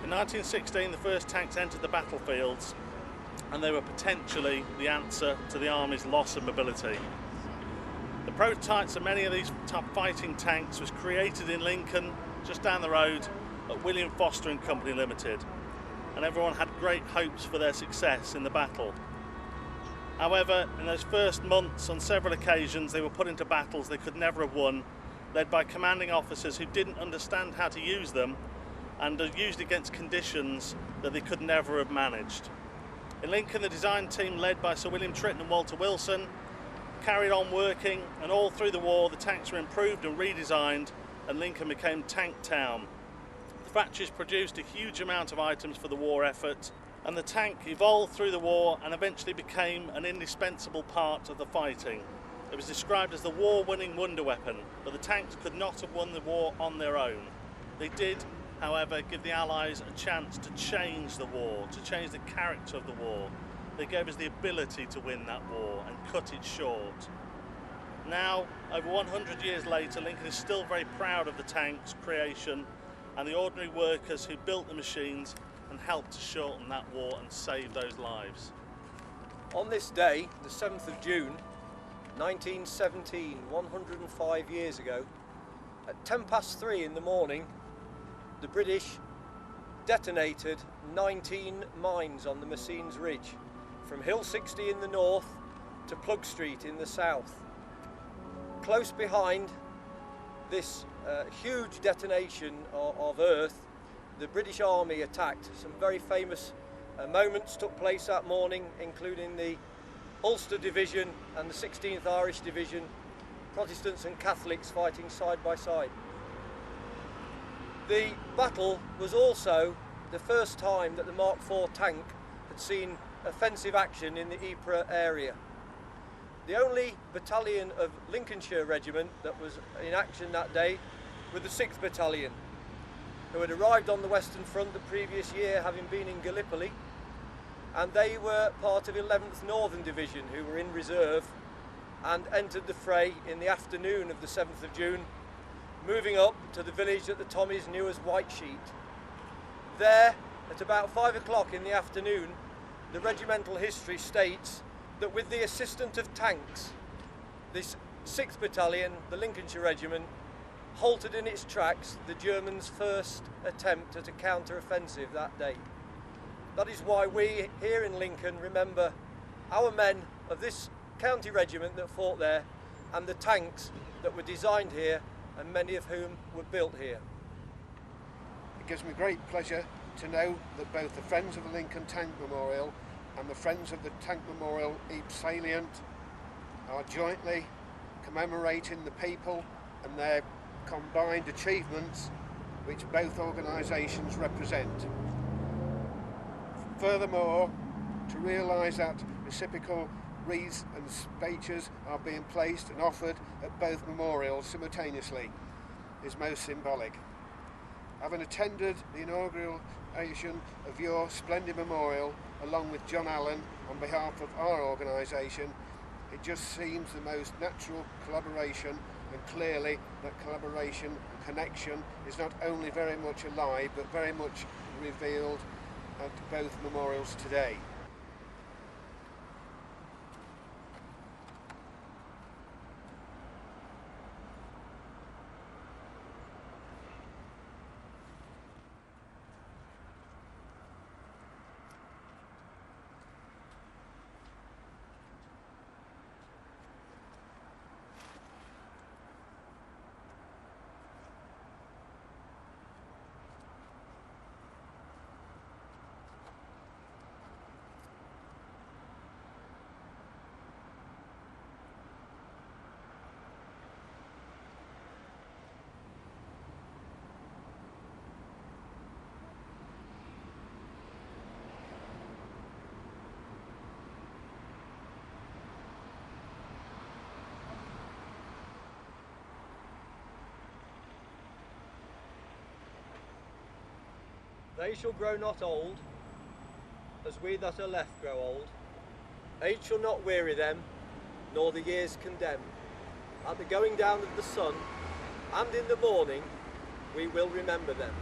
In 1916, the first tanks entered the battlefields, and they were potentially the answer to the Army's loss of mobility. The prototypes of many of these fighting tanks was created in Lincoln, just down the road, at William Foster and Company Limited, and everyone had great hopes for their success in the battle. However, in those first months, on several occasions, they were put into battles they could never have won, led by commanding officers who didn't understand how to use them and are used against conditions that they could never have managed. In Lincoln, the design team led by Sir William Tritton and Walter Wilson carried on working, and all through the war the tanks were improved and redesigned, and Lincoln became Tank Town. The factories produced a huge amount of items for the war effort, and the tank evolved through the war and eventually became an indispensable part of the fighting. It was described as the war-winning wonder weapon, but the tanks could not have won the war on their own. They did, however, give the Allies a chance to change the war, to change the character of the war. They gave us the ability to win that war and cut it short. Now, over 100 years later, Lincoln is still very proud of the tank's creation and the ordinary workers who built the machines and helped to shorten that war and save those lives. On this day, the 7th of June, 1917, 105 years ago, at 3:10 in the morning, the British detonated 19 mines on the Messines Ridge, from Hill 60 in the north to Plug Street in the south. Close behind this huge detonation of earth, the British Army attacked. Some very famous moments took place that morning, including the Ulster Division and the 16th Irish Division, Protestants and Catholics fighting side by side. The battle was also the first time that the Mark IV tank had seen offensive action in the Ypres area. The only battalion of Lincolnshire Regiment that was in action that day were the Sixth Battalion, who had arrived on the Western Front the previous year, having been in Gallipoli, and they were part of 11th Northern Division, who were in reserve and entered the fray in the afternoon of the 7th of June, moving up to the village that the Tommies knew as White Sheet. There, at about 5 o'clock in the afternoon, the regimental history states that with the assistance of tanks, this 6th Battalion, the Lincolnshire Regiment, halted in its tracks the Germans' first attempt at a counter-offensive that day. That is why we here in Lincoln remember our men of this county regiment that fought there and the tanks that were designed here, and many of whom were built here. It gives me great pleasure to know that both the Friends of the Lincoln Tank Memorial and the Friends of the Tank Memorial Ypres Salient are jointly commemorating the people and their combined achievements which both organisations represent. Furthermore, to realise that reciprocal wreaths and speeches are being placed and offered at both memorials simultaneously is most symbolic. Having attended the inauguration of your splendid memorial along with John Allen on behalf of our organisation, it just seems the most natural collaboration, and clearly that collaboration and connection is not only very much alive but very much revealed at both memorials today. They shall grow not old, as we that are left grow old. Age shall not weary them, nor the years condemn. At the going down of the sun, and in the morning, we will remember them.